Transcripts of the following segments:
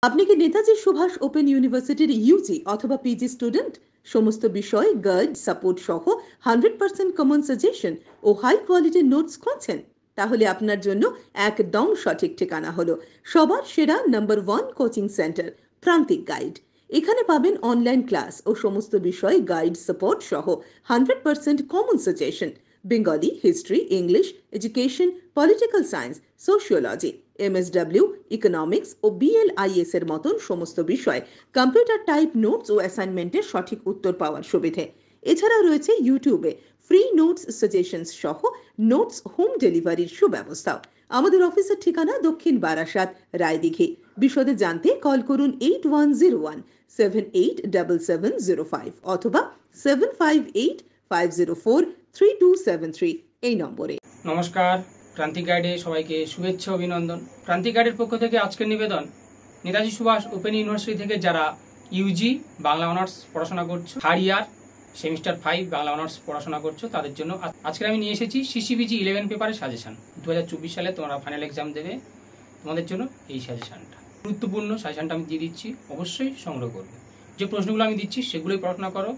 আপনি কি নেতাজি সুভাষ ওপেন ইউনিভার্সিটির ইউজি অথবা পিজি স্টুডেন্ট? সমস্ত বিষয় গাইড সাপোর্ট সহ 100% কমন সাজেশন ও হাই কোয়ালিটির নোটস খুঁজছেন? তাহলে আপনার জন্য একদম সঠিক ঠিকানা হলো সবার সেরা নাম্বার 1 কোচিং সেন্টার প্রান্তিক গাইড। এখানে পাবেন অনলাইন ক্লাস ও সমস্ত বিষয় গাইড সাপোর্ট সহ 100% common suggestion, Bengali, history, English, education, political science, sociology, MSW, economics ও বিএলআইএস এর মতন সমস্ত বিষয় কম্পিউটার টাইপ নোটস ও অ্যাসাইনমেন্টের সঠিক উত্তর পাওয়ার সুবিধে। এছাড়াও রয়েছে ইউটিউবে ফ্রি নোটস সাজেশনস সহ নোটস হোম ডেলিভারির সুব্যবস্থাও। আমাদের অফিসের ঠিকানা দক্ষিণ বারাসাত, রায়দিঘি। বিশদে জানতে কল করুন 8101787705 অথবা 7585043273 এই নম্বরে। নমস্কার, প্রান্তিক গাইডে সবাইকে শুভেচ্ছা অভিনন্দন। প্রান্তিক গাইডের পক্ষ থেকে আজকের নিবেদন, নেতাজি সুভাষ ওপেন ইউনিভার্সিটি থেকে যারা ইউজি বাংলা অনার্স পড়াশোনা করছো, third year semester 5 Bangla honours পড়াশোনা করছো, তাদের জন্য আজকে আমি নিয়ে এসেছি সিসিবিজি 11 পেপারের সাজেশন। 2024 সালে তোমরা ফাইনাল এক্সাম দেবে, তোমাদের জন্য এই সাজেশনটা গুরুত্বপূর্ণ। সাজেশনটা আমি দিয়ে দিচ্ছি, অবশ্যই সংগ্রহ করবে। যে প্রশ্নগুলো আমি দিচ্ছি সেগুলোই পড়াশোনা করো,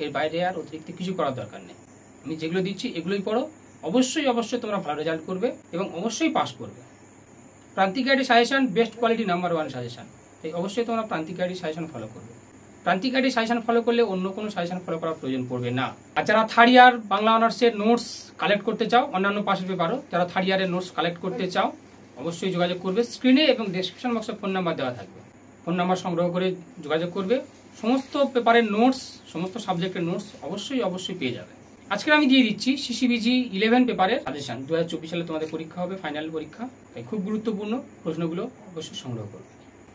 এর বাইরে আর অতিরিক্ত কিছু করার দরকার নেই। আমি যেগুলো দিচ্ছি এগুলোই পড়ো, অবশ্যই তোমরা ভালো রেজাল্ট করবে এবং অবশ্যই পাস করবে। প্রান্তিক গাইডের suggestion best quality number 1 suggestion, তাই অবশ্যই তোমরা প্রান্তিক গাইডের সাজেশন ফলো করবে। প্রান্তিক গাইডের সাজেশন ফলো করলে অন্য কোনো সাজেশন ফলো করার প্রয়োজন পড়বে না। আর যারা থার্ড ইয়ার বাংলা অনার্সের নোটস কালেক্ট করতে চাও, অন্যান্য পাশের পেপারও যারা থার্ড ইয়ারের নোটস কালেক্ট করতে চাও, অবশ্যই যোগাযোগ করবে। স্ক্রিনে এবং ডেসক্রিপশন বক্সে ফোন নাম্বার দেওয়া থাকবে, ফোন নাম্বার সংগ্রহ করে যোগাযোগ করবে। সমস্ত পেপারের নোটস, সমস্ত সাবজেক্টের নোটস অবশ্যই পেয়ে যাবে। আজকে আমি দিয়ে দিচ্ছি সিসিবিজি 11 পেপারের সাজেশন। 2024 সালে তোমাদের পরীক্ষা হবে, ফাইনাল পরীক্ষা, তাই খুব গুরুত্বপূর্ণ প্রশ্নগুলো অবশ্যই সংগ্রহ করবে।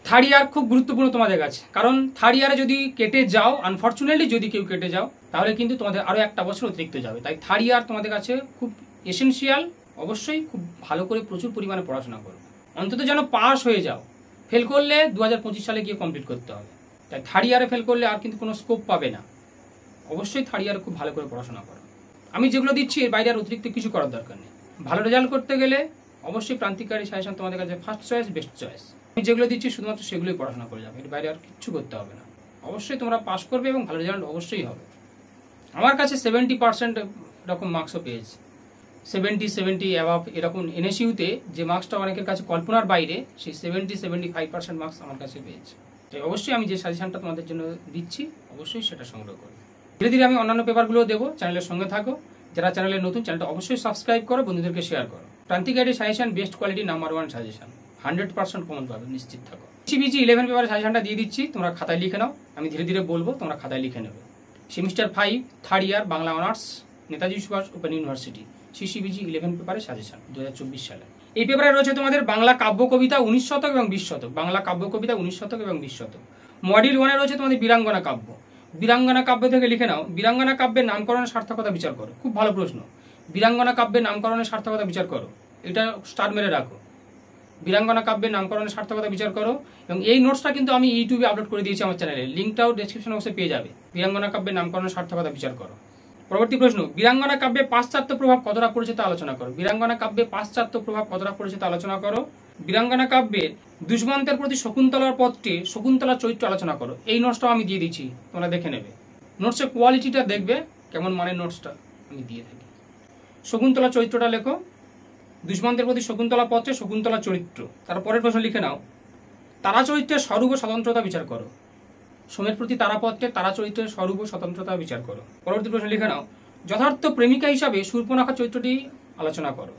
থার্ড ইয়ার খুব গুরুত্বপূর্ণ তোমাদের কাছে, কারণ থার্ড ইয়ারে যদি কেটে যাও, আনফর্চুনেটলি যদি কেউ কেটে যাও, তাহলে কিন্তু তোমাদের আরো একটা বছর অতিরিক্ত যাবে। তাই থার্ড ইয়ার তোমাদের কাছে খুব এসেনশিয়াল। অবশ্যই খুব ভালো করে প্রচুর পরিমাণে পড়াশোনা করো, অন্তত যেন পাস হয়ে যাও। ফেল করলে 2025 সালে গিয়ে কমপ্লিট করতে হবে। তাই থার্ড ইয়ারে ফেল করলে আর কিন্তু কোনো স্কোপ পাবে না। অবশ্যই থার্ড ইয়ারে খুব ভালো করে পড়াশোনা করো। আমি যেগুলো দিচ্ছি এর বাইরে আর অতিরিক্ত কিছু করার দরকার নেই। ভালো রেজাল্ট করতে গেলে অবশ্যই প্রান্তিক গাইডের সাজেশন তোমাদের কাছে ফার্স্ট চয়েস, বেস্ট চয়েস। আমি যেগুলো দিচ্ছি শুধুমাত্র সেগুলোই পড়াশোনা করে যাবে, এর বাইরে আর কিছু করতে হবে না। অবশ্যই তোমরা পাস করবে এবং ভালো রেজাল্ট অবশ্যই হবে। আমার কাছে 70% এরকম মার্কসও পেয়েছে, 70 অ্যাভাব এরকম। এনএসইউতে যে মার্কসটা অনেকের কাছে কল্পনার বাইরে, সেই 75% মার্কস আমার কাছে পেয়েছে। তাই অবশ্যই আমি যে সাজেশনটা তোমাদের জন্য দিচ্ছি অবশ্যই সেটা সংগ্রহ করবে। ধীরে ধীরে আমি অন্যান্য পেপারগুলো দেবো, চ্যানেলের সঙ্গে থাকো। যারা চ্যানেলে নতুন, চ্যানেলটা অবশ্যই সাবস্ক্রাইব করো, বন্ধুদেরকে শেয়ার করো। প্রান্তিক গাইডের suggestion best quality number 1 suggestion, 100% common পাবে, নিশ্চিত থাকো। সিসিবিজি 11 পেপারের সাজেশনটা দিয়ে দিচ্ছি, তোমরা খাতায় লিখে নাও। আমি ধীরে ধীরে বলবো, তোমরা খাতায় লিখে নেবে। Semester 5 third year Bangla honours, Netaji Subhash open university, CCBG 11 পেপারের সাজেশন 2024 সালে। এই পেপারে রয়েছে তোমাদের বাংলা কাব্য কবিতা 19 শতক এবং 20 শতক, বাংলা কাব্য কবিতা 19 শতক এবং 20 শতক। মডিউল 1 রয়েছে তোমাদের বীরাঙ্গনা কাব্য। বীরাঙ্গনা কাব্য থেকে লিখে নাও, বীরাঙ্গনা কাব্যের নামকরণের সার্থকতা বিচার করো। খুব ভালো প্রশ্ন, বীরাঙ্গনা কাব্যের নামকরণের সার্থকতা বিচার করো, এটা স্টার মেরে রাখো। বীরাঙ্গনা কাব্যের নামকরণের সার্থকতা বিচার করো। এবং এই নোটসটা কিন্তু আমি ইউটিউবে আপলোড করে দিয়েছি আমার চ্যানেলে, লিঙ্কটাও ডেসক্রিপশন বক্সে পেয়ে যাবে। বীরাঙ্গনা কাব্যের নামকরণের সার্থকতা বিচার করো। পরবর্তী প্রশ্ন, বীরাঙ্গনা কাব্যে পাশ্চাত্য প্রভাব কতটা পড়েছে তা আলোচনা করো। বীরাঙ্গনা কাব্যে পাশ্চাত্য প্রভাব কতটা পড়েছে তা আলোচনা করো। বীরাঙ্গনা কাব্যের দুষ্মন্তের প্রতি শকুন্তলার পত্রে শকুন্তলার চরিত্র আলোচনা করো। এই নোটসটাও আমি দিয়ে দিচ্ছি, তোমরা দেখে নেবে। নোটসের কোয়ালিটিটা দেখবে কেমন মানের নোটসটা আমি দিয়ে থাকি। শকুন্তলা চরিত্রটা লেখো, দুষ্মন্তের প্রতি শকুন্তলা পত্রে শকুন্তলা চরিত্র। তারপরের প্রশ্ন লিখে নাও, তারা চরিত্রের স্বরূপ ও স্বতন্ত্রতা বিচার করো। সোমের প্রতি তারাপত্রে তারা চরিত্রের স্বরূপ ও স্বতন্ত্রতা বিচার করো। পরবর্তী প্রশ্ন লিখে নাও, যথার্থ প্রেমিকা হিসাবে শূর্পণখা চরিত্রটি আলোচনা করো।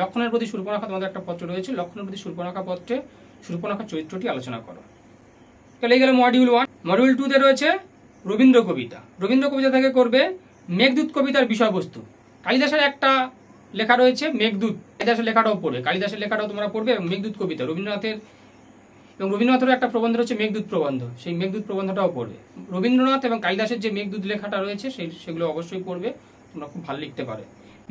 লক্ষণের প্রতি শূর্পণখা তোমাদের একটা পত্র রয়েছে, লক্ষণের প্রতি শূর্পণখা পত্রে শূর্পণখা চরিত্রটি আলোচনা করো। তাহলে এই গেল মডিউল 1। মডিউল 2 তে রয়েছে রবীন্দ্র কবিতা। রবীন্দ্র কবিতা থেকে করবে মেঘদূত কবিতার বিষয়বস্তু। কালিদাসের একটা লেখা রয়েছে মেঘদূত, কালিদাসের লেখাটাও পড়বে, কালিদাসের লেখাটাও তোমরা পড়বে। এবং মেঘদূত কবিতা রবীন্দ্রনাথের একটা প্রবন্ধ রয়েছে মেঘদূত প্রবন্ধ, সেই মেঘদূত প্রবন্ধটাও পড়বে। রবীন্দ্রনাথ এবং কালিদাসের যে মেঘদূত লেখাটা রয়েছে সেগুলো অবশ্যই পড়বে, তোমরা খুব ভালো লিখতে পারে।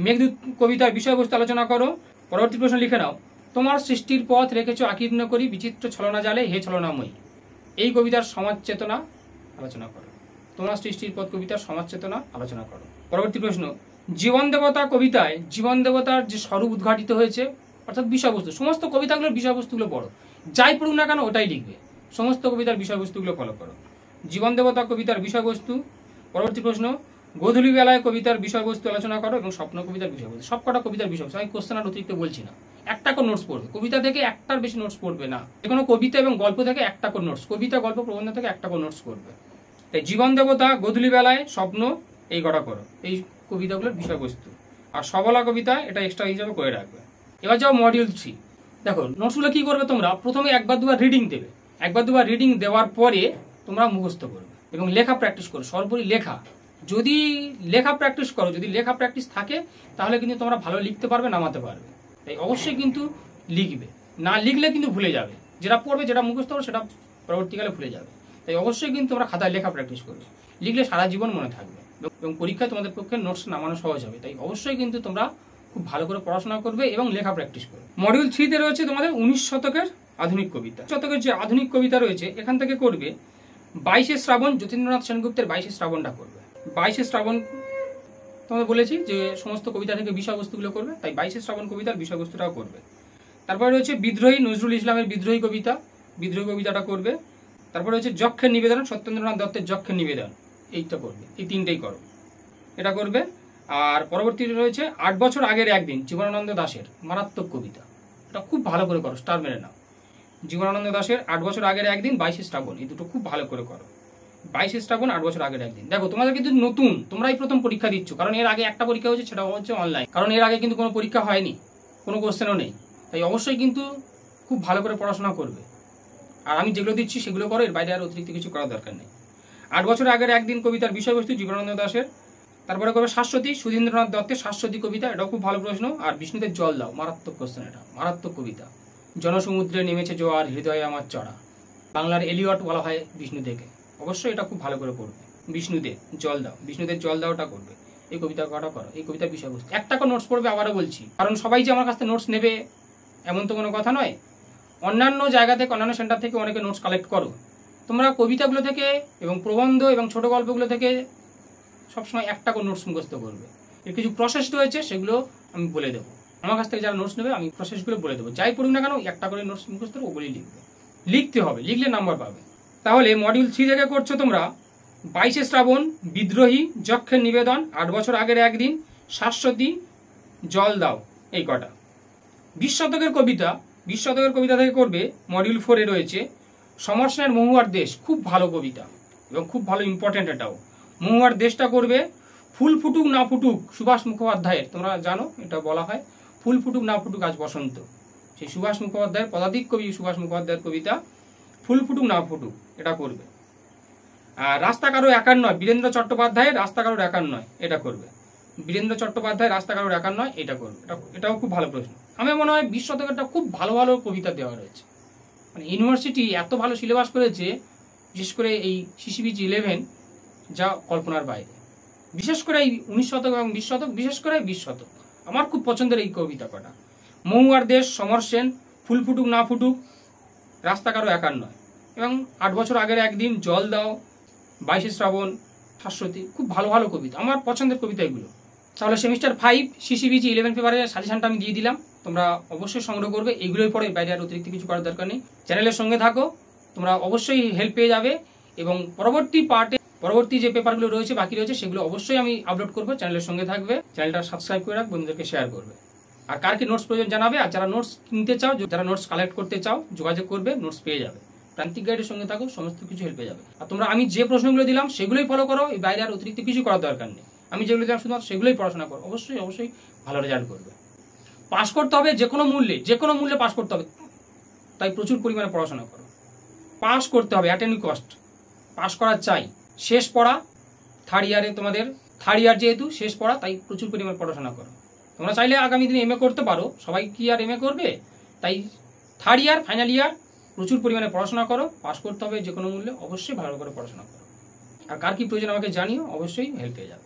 মেঘদূত কবিতার বিষয়বস্তু আলোচনা করো। পরবর্তী প্রশ্ন লিখে নাও, তোমার সৃষ্টির পথ রেখেছ আকীর্ণ করি বিচিত্র ছলনা জালে হে ছলনাময়ী। এই কবিতার সমাজ চেতনা আলোচনা করো। তোমার সৃষ্টির পথ কবিতার সমাজ চেতনা আলোচনা করো। পরবর্তী প্রশ্ন, জীবন দেবতা কবিতায় জীবন দেবতার যে স্বরূপ উদ্ঘাটিত হয়েছে, অর্থাৎ বিষয়বস্তু, সমস্ত কবিতাগুলোর বিষয়বস্তুগুলো পড়ো। যাই পড়ুক না কেন ওটাই লিখবে। সমস্ত কবিতার বিষয়বস্তুগুলো ফলো করো। জীবন দেবতা কবিতার বিষয়বস্তু। পরবর্তী প্রশ্ন, গোধূলি বেলায় কবিতার বিষয়বস্তু আলোচনা করো এবং স্বপ্ন কবিতার বিষয়বস্তু। সবকটা কবিতার বিষয়বস্তু, আমি কোশ্চেন আর অতিরিক্ত বলছি না। একটা করে নোটস পড়বে, কবিতা থেকে একটার বেশি নোটস পড়বে না। যে কোনো কবিতা এবং গল্প থেকে একটা করে নোটস, কবিতা গল্প প্রবন্ধ থেকে একটা করে নোটস করবে। তাই জীবন দেবতা, গোধূলি বেলায়, স্বপ্ন, এই কটা করো, এই কবিতাগুলোর বিষয়বস্তু। আর সবলা কবিতা এটা এক্সট্রা হিসাবে করে রাখবে। এবার যাও মডিউল 3। দেখো নোটসগুলো কি করবে তোমরা, প্রথমে একবার দুবার রিডিং দেবে, একবার দুবার রিডিং দেওয়ার পরে তোমরা মুখস্থ করবে এবং লেখা প্র্যাকটিস করো। সর্বোপরি লেখা, যদি লেখা প্র্যাকটিস করো, যদি লেখা প্র্যাকটিস থাকে তাহলে কিন্তু তোমরা ভালো লিখতে পারবে, নামাতে পারবে। তাই অবশ্যই কিন্তু লিখবে, না লিখলে কিন্তু ভুলে যাবে। যেটা পড়বে, যেটা মুখস্থ করবে সেটা পরবর্তীকালে ভুলে যাবে। তাই অবশ্যই কিন্তু তোমরা খাতায় লেখা প্র্যাকটিস করবে, লিখলে সারা জীবন মনে থাকবে এবং পরীক্ষায় তোমাদের পক্ষে নোটস নামানো সহজ হবে। তাই অবশ্যই কিন্তু তোমরা খুব ভালো করে পড়াশোনা করবে এবং লেখা প্র্যাকটিস করবে। মডিউল 3-তে রয়েছে তোমাদের 19 শতকের আধুনিক কবিতা। শতকের যে আধুনিক কবিতা রয়েছে এখান থেকে করবে 22শে শ্রাবণ, যতীন্দ্রনাথ সেনগুপ্তের 22শে শ্রাবণটা করবে। 22শে শ্রাবণ তোমাদের বলেছি যে সমস্ত কবিতা থেকে বিষয়বস্তুগুলো করবে, তাই 22শে শ্রাবণ কবিতার বিষয়বস্তুটাও করবে। তারপরে রয়েছে বিদ্রোহী, নজরুল ইসলামের বিদ্রোহী কবিতা, বিদ্রোহী কবিতাটা করবে। তারপরে হচ্ছে যক্ষের নিবেদন, সত্যেন্দ্রনাথ দত্তের যক্ষের নিবেদন, এইটা করবে। এই তিনটেই করো, এটা করবে। আর পরবর্তী রয়েছে 8 বছর আগের একদিন, জীবনানন্দ দাশের মারাত্মক কবিতা, এটা খুব ভালো করে করো, স্টার মেরে নাও। জীবনানন্দ দাশের 8 বছর আগের একদিন, 22শে শ্রাবণ, এই দুটো খুব ভালো করে করো। 22শে শ্রাবণ, 8 বছর আগের একদিন। দেখো তোমাদের কিন্তু নতুন, তোমরাই প্রথম পরীক্ষা দিচ্ছ, কারণ এর আগে একটা পরীক্ষা হচ্ছে, সেটা হচ্ছে অনলাইন, কারণ এর আগে কিন্তু কোনো পরীক্ষা হয়নি, কোনো কোশ্চেনও নেই। তাই অবশ্যই কিন্তু খুব ভালো করে পড়াশোনা করবে। আর আমি যেগুলো দিচ্ছি সেগুলো করো, এর বাইরে আর অতিরিক্ত কিছু করার দরকার নেই। 8 বছর আগের একদিন কবিতার বিষয়বস্তু জীবনানন্দ দাশের। তারপরে করবে শাশ্বতী, সুধীন্দ্রনাথ দত্তের শাশ্বতী কবিতা, এটাও খুব ভালো প্রশ্ন। আর বিষ্ণুদের জল দাও, মারাত্মক কোশ্চেন, এটা মারাত্মক কবিতা। জনসমুদ্রে নেমেছে জোয়ার, হৃদয়ে আমার চড়া, বাংলার এলিয়ট বলা হয় বিষ্ণুদেরকে, অবশ্যই এটা খুব ভালো করে পড়বে। বিষ্ণুদের জল দাও, বিষ্ণুদের জল দাওটা করবে, এই কবিতা কটা করো, এই কবিতার বিষয়বস্তু। একটা করে নোটস পড়বে, আবারও বলছি, কারণ সবাই যে আমার কাছ থেকে নোটস নেবে এমন তো কোনো কথা নয়। অন্যান্য জায়গা থেকে, অন্যান্য সেন্টার থেকে অনেকে নোটস কালেক্ট করো। তোমরা কবিতাগুলো থেকে এবং প্রবন্ধ এবং ছোট গল্পগুলো থেকে সবসময় একটা করে নোটস মুখস্থ করবে। এর কিছু প্রসেস রয়েছে, সেগুলো আমি বলে দেবো। আমার কাছ থেকে যারা নোটস নেবে আমি প্রসেসগুলো বলে দেবো। যাই পড়ুক না কেন, একটা করে নোটস মুখস্থ করবো, ওগুলোই লিখবে, লিখতে হবে, লিখলে নাম্বার পাবে। তাহলে মডিউল 3 থেকে করছো তোমরা 22শে শ্রাবণ, বিদ্রোহী, যক্ষের নিবেদন, 8 বছর আগের একদিন, শাশ্বতী, জল দাও, এই কটা। 20 শতকের কবিতা, 20 শতকের কবিতা থেকে করবে মডিউল 4-এ রয়েছে সমর সেনের মহুয়ার দেশ, খুব ভালো কবিতা এবং খুব ভালো ইম্পর্টেন্ট এটাও। মহুয়ার দেশটা করবে। ফুল ফুটুক না ফুটুক, সুভাষ মুখোপাধ্যায়ের, তোমরা জানো এটা বলা হয় ফুল ফুটুক না ফুটুক আজ বসন্ত, সেই সুভাষ মুখোপাধ্যায়ের, পদাতিক কবি সুভাষ মুখোপাধ্যায়ের কবিতা ফুল ফুটুক না ফুটুক, এটা করবে। আর রাস্তা কারো একার নয়, বীরেন্দ্র চট্টোপাধ্যায়ের রাস্তা কারোর একার নয়, এটা করবে। বীরেন্দ্র চট্টোপাধ্যায়ের রাস্তা কারোর একার নয়, এটা করবে। এটাও খুব ভালো প্রশ্ন। আমার মনে হয় 20 শতকেরটা খুব ভালো ভালো কবিতা দেওয়া রয়েছে, মানে ইউনিভার্সিটি এত ভালো সিলেবাস করেছে, বিশেষ করে এই সিসিবিজি 11, যা কল্পনার বাইরে। বিশেষ করে এই 19 শতক এবং 20 শতক, বিশেষ করে 20 শতক আমার খুব পছন্দের এই কবিতা কটা। মহুয়ার দেশ, সমর সেন, ফুল ফুটুক না ফুটুক, রাস্তা কারো একার নয়, এবং 8 বছর আগের একদিন, জল দাও, 22শে শ্রাবণ, শাশ্বতী, খুব ভালো ভালো কবিতা, আমার পছন্দের কবিতা এগুলো। তাহলে সেমিস্টার 5 সিসিবিজি 11 পেপারের সাজেশনটা আমি দিয়ে দিলাম, তোমরা অবশ্যই সংগ্রহ করবে। এগুলোই পরে, বাইরে আর অতিরিক্ত কিছু করার দরকার নেই। চ্যানেলের সঙ্গে থাকো, তোমরা অবশ্যই হেল্প পেয়ে যাবে। এবং পরবর্তী পার্টে, পরবর্তী যে পেপারগুলো রয়েছে, বাকি রয়েছে, সেগুলো অবশ্যই আমি আপলোড করবো। চ্যানেলের সঙ্গে থাকবে, চ্যানেলটা সাবস্ক্রাইব করে রাখ, বন্ধুদেরকে শেয়ার করবে। আর কার কি নোটস প্রয়োজন জানাবে। আর যারা নোটস কিনতে চাও, যারা নোটস কালেক্ট করতে চাও, যোগাযোগ করবে, নোটস পেয়ে যাবে। প্রান্তিক গাইডের সঙ্গে থাকো, সমস্ত কিছু হেল্প পেয়ে যাবে। আর তোমরা আমি যে প্রশ্নগুলো দিলাম সেগুলোই ফলো করো, এই বাইরে আর অতিরিক্ত কিছু করার দরকার নেই। আমি যেগুলো দিলাম শুধুমাত্র সেগুলোই পড়াশোনা করো, অবশ্যই অবশ্যই ভালো রেজাল্ট করবে। পাস করতে হবে যে কোনো মূল্যে, যে কোনো মূল্যে পাস করতে হবে, তাই প্রচুর পরিমাণে পড়াশোনা করো। পাস করতে হবে অ্যাট এনি কস্ট, পাস করা চাই। শেষ পড়া, থার্ড ইয়ারে, তোমাদের থার্ড ইয়ার যেহেতু শেষ পড়া, তাই প্রচুর পরিমাণে পড়াশোনা করো। তোমরা চাইলে আগামী দিনে এমএ করতে পারো, সবাই কি আর এমএ করবে, তাই থার্ড ইয়ার, ফাইনাল ইয়ার প্রচুর পরিমাণে পড়াশোনা করো। পাস করতে হবে যে কোনো মূল্যে, অবশ্যই ভালো করে পড়াশোনা করো। আর কার কি প্রয়োজন আমাকে জানিও, অবশ্যই হেল্প পেয়ে যাবে।